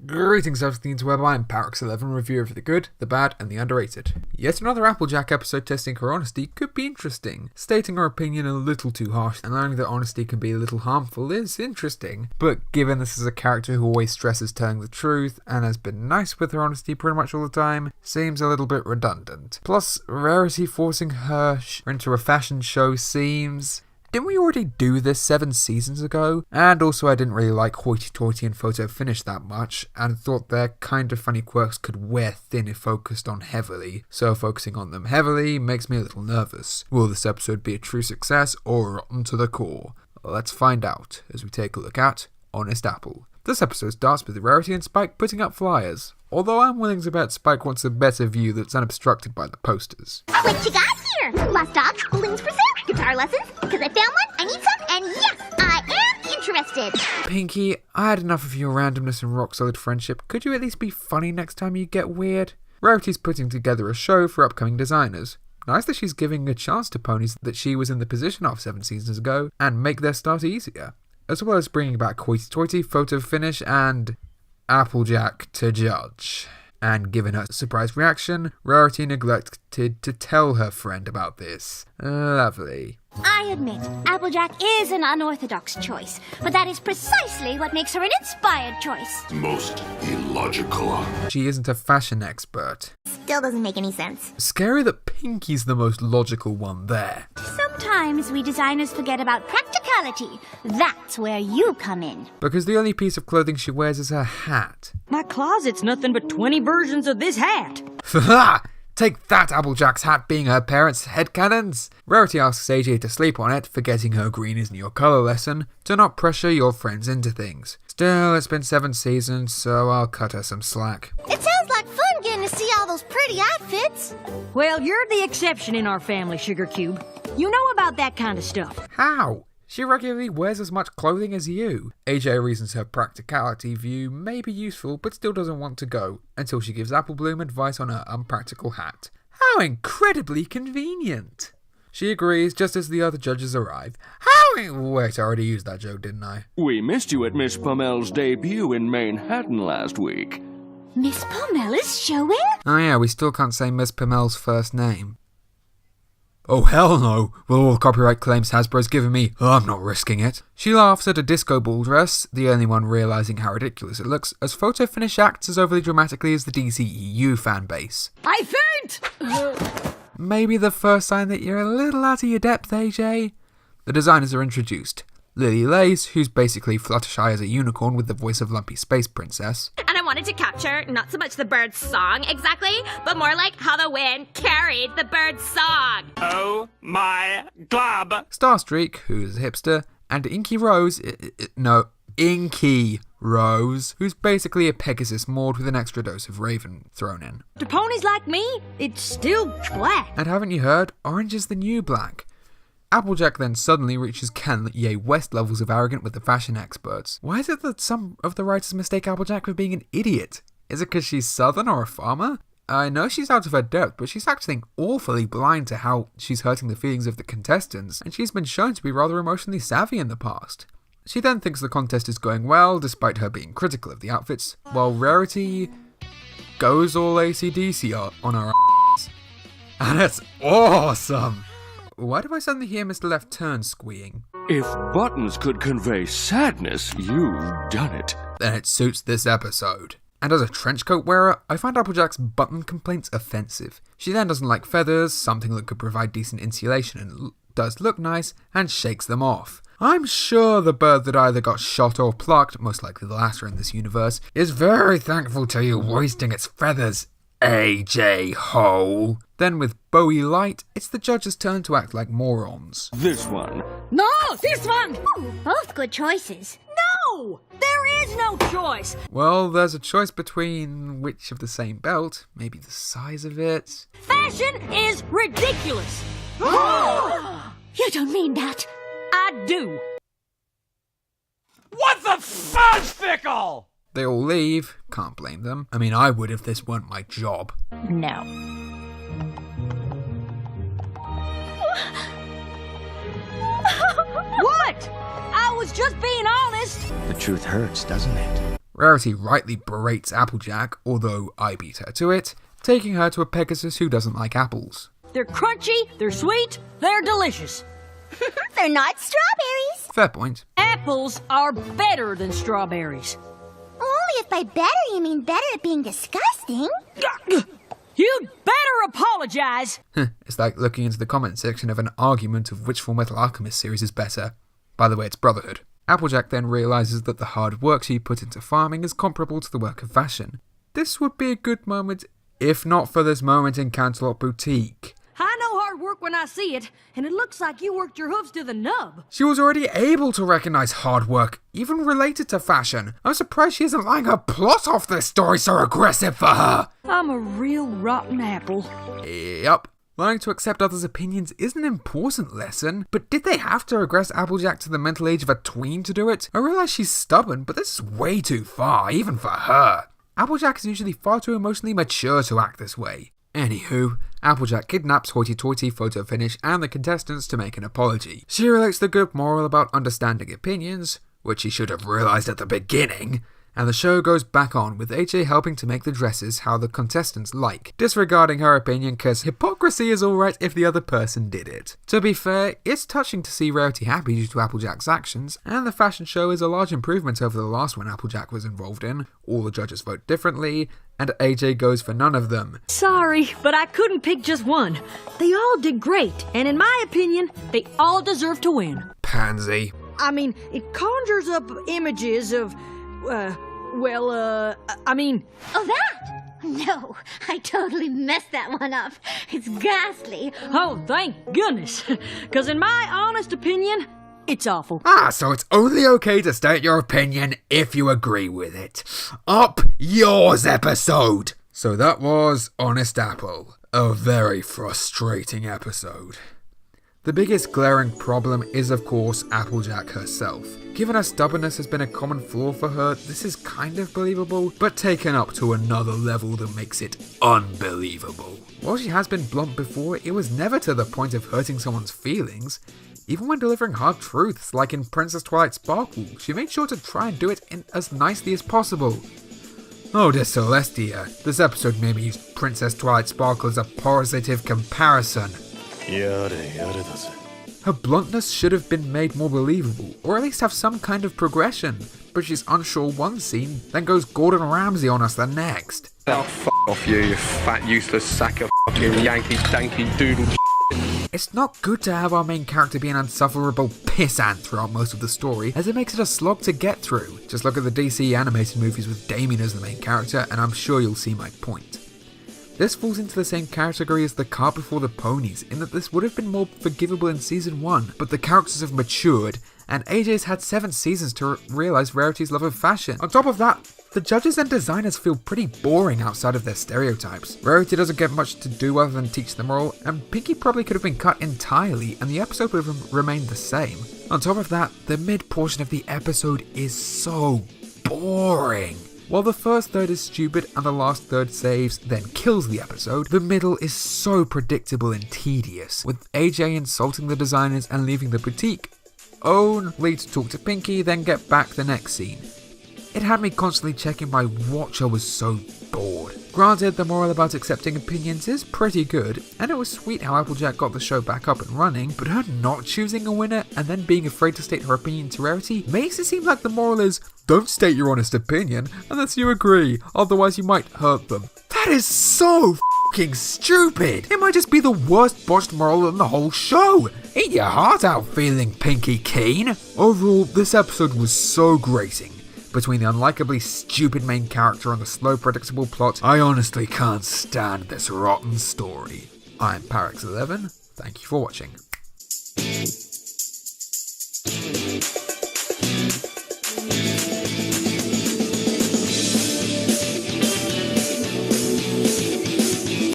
Greetings, Self-Teens Web. I'm Parax11, reviewer of the good, the bad, and the underrated. Yet another Applejack episode testing her honesty could be interesting. Stating her opinion a little too harsh and learning that honesty can be a little harmful is interesting. But given this is a character who always stresses telling the truth and has been nice with her honesty pretty much all the time, seems a little bit redundant. Plus, Rarity forcing her into a fashion show seems... Didn't we already do this 7 seasons ago? And also I didn't really like hoity-toity and photo finish that much, and thought their kind of funny quirks could wear thin if focused on heavily, so focusing on them heavily makes me a little nervous. Will this episode be a true success or rotten to the core? Let's find out as we take a look at Honest Apple. This episode starts with Rarity and Spike putting up flyers, although I'm willing to bet Spike wants a better view that's unobstructed by the posters. What you got here? Lost dogs, balloons for sale, guitar lessons, because I found one, I need some, and yes, I am interested. Pinky, I had enough of your randomness and rock-solid friendship. Could you at least be funny next time you get weird? Rarity's putting together a show for upcoming designers. Nice that she's giving a chance to ponies that she was in the position of 7 seasons ago, and make their start easier. As well as bringing back hoity-toity, photo finish, and Applejack to judge. And given her surprise reaction, Rarity neglected to tell her friend about this. Lovely. I admit, Applejack is an unorthodox choice, but that is precisely what makes her an inspired choice. Most illogical. She isn't a fashion expert. Still doesn't make any sense. Scary that Pinky's the most logical one there. Sometimes we designers forget about practicality. That's where you come in. Because the only piece of clothing she wears is her hat. My closet's nothing but 20 versions of this hat. Ha! Take that, Applejack's hat being her parents' headcanons! Rarity asks AJ to sleep on it, forgetting her green isn't your colour lesson, to not pressure your friends into things. Still, it's been 7 seasons, so I'll cut her some slack. It sounds like fun getting to see all those pretty outfits. Well, you're the exception in our family, Sugar Cube. You know about that kind of stuff. How? She regularly wears as much clothing as you. AJ reasons her practicality view may be useful, but still doesn't want to go, until she gives Applebloom advice on her unpractical hat. How incredibly convenient! She agrees just as the other judges arrive. Wait, I already used that joke, didn't I? We missed you at Miss Pommel's debut in Manhattan last week. Miss Pommel is showing? Oh yeah, we still can't say Miss Pommel's first name. Oh hell no, with all the copyright claims Hasbro's given me, I'm not risking it. She laughs at a disco ball dress, the only one realising how ridiculous it looks, as photo finish acts as overly dramatically as the DCEU fanbase. I faint! Maybe the first sign that you're a little out of your depth, AJ? The designers are introduced. Lily Lace, who's basically Fluttershy as a unicorn with the voice of Lumpy Space Princess. And I wanted to capture not so much the bird's song exactly, but more like how the wind carried the bird's song. Oh my glob. Starstreak, who's a hipster, and Inky Rose, who's basically a Pegasus Maud with an extra dose of Raven thrown in. To ponies like me, it's still black. And haven't you heard? Orange is the new black. Applejack then suddenly reaches Kanye West levels of arrogant with the fashion experts. Why is it that some of the writers mistake Applejack for being an idiot? Is it because she's southern or a farmer? I know she's out of her depth, but she's acting awfully blind to how she's hurting the feelings of the contestants, and she's been shown to be rather emotionally savvy in the past. She then thinks the contest is going well, despite her being critical of the outfits, while Rarity goes all AC/DC on her ass. And it's awesome! Why do I suddenly hear Mr. Left Turn squeeing? If buttons could convey sadness, you've done it. Then it suits this episode. And as a trench coat wearer, I find Applejack's button complaints offensive. She then doesn't like feathers, something that could provide decent insulation and does look nice, and shakes them off. I'm sure the bird that either got shot or plucked, most likely the latter in this universe, is very thankful to you wasting its feathers, AJ Hole. Then with Bowie Light, it's the judges' turn to act like morons. This one. No, this one! Ooh, both good choices. No! There is no choice! Well, there's a choice between which of the same belt, maybe the size of it. Fashion is ridiculous! You don't mean that. I do. What the fudge-fickle? They all leave, can't blame them. I mean, I would if this weren't my job. No. What? I was just being honest. The truth hurts, doesn't it? Rarity rightly berates Applejack, although I beat her to it, taking her to a Pegasus who doesn't like apples. They're crunchy, they're sweet, they're delicious. They're not strawberries. Fair point. Apples are better than strawberries. Only if by better you mean better at being disgusting. You'd better apologize. It's like looking into the comment section of an argument of which Full Metal Alchemist series is better. By the way, it's Brotherhood. Applejack then realises that the hard work she put into farming is comparable to the work of fashion. This would be a good moment, if not for this moment in Canterlot Boutique. I know hard work when I see it, and it looks like you worked your hooves to the nub. She was already able to recognise hard work, even related to fashion. I'm surprised she isn't lying her plot off this story so aggressive for her. I'm a real rotten apple. Yup. Learning to accept others' opinions is an important lesson, but did they have to regress Applejack to the mental age of a tween to do it? I realise she's stubborn, but this is way too far, even for her. Applejack is usually far too emotionally mature to act this way. Anywho, Applejack kidnaps Hoity-Toity Photo Finish and the contestants to make an apology. She relates the good moral about understanding opinions, which she should have realised at the beginning, and the show goes back on with AJ helping to make the dresses how the contestants like, disregarding her opinion cause hypocrisy is alright if the other person did it. To be fair, it's touching to see Rarity happy due to Applejack's actions, and the fashion show is a large improvement over the last one Applejack was involved in. All the judges vote differently, and AJ goes for none of them. Sorry, but I couldn't pick just one. They all did great, and in my opinion, they all deserve to win. Pansy. I mean, it conjures up images of, Oh, that? No, I totally messed that one up. It's ghastly. oh, thank goodness. Because in my honest opinion, it's awful. So it's only okay to state your opinion if you agree with it. Up yours episode! So that was Honest Apple. A very frustrating episode. The biggest glaring problem is of course Applejack herself. Given her stubbornness has been a common flaw for her, this is kind of believable, but taken up to another level that makes it unbelievable. While she has been blunt before, it was never to the point of hurting someone's feelings. Even when delivering hard truths, like in Princess Twilight Sparkle, she made sure to try and do it in as nicely as possible. Oh dear Celestia, this episode made me use Princess Twilight Sparkle as a positive comparison. Her bluntness should have been made more believable, or at least have some kind of progression, but she's unsure one scene, then goes Gordon Ramsay on us the next. Oh, f*** off you fat useless sack of f***ing Yankee doodle. It's not good to have our main character be an insufferable pissant throughout most of the story, as it makes it a slog to get through. Just look at the DC animated movies with Damien as the main character, and I'm sure you'll see my point. This falls into the same category as The Cart Before the Ponies, in that this would have been more forgivable in season 1, but the characters have matured, and AJ's had 7 seasons to realise Rarity's love of fashion. On top of that, the judges and designers feel pretty boring outside of their stereotypes. Rarity doesn't get much to do other than teach the moral, and Pinky probably could have been cut entirely and the episode would have remained the same. On top of that, the mid portion of the episode is so boring. While the first third is stupid and the last third saves, then kills the episode, the middle is so predictable and tedious, with AJ insulting the designers and leaving the boutique, only to talk to Pinky, then get back the next scene. It had me constantly checking my watch, I was so bored. Granted, the moral about accepting opinions is pretty good, and it was sweet how Applejack got the show back up and running, but her not choosing a winner and then being afraid to state her opinion to Rarity makes it seem like the moral is, don't state your honest opinion unless you agree, otherwise you might hurt them. That is so f***ing stupid! It might just be the worst botched moral in the whole show! Eat your heart out, feeling Pinky keen! Overall, this episode was so grating. Between the unlikably stupid main character and the slow predictable plot, I honestly can't stand this rotten story. I'm Parix11, thank you for watching.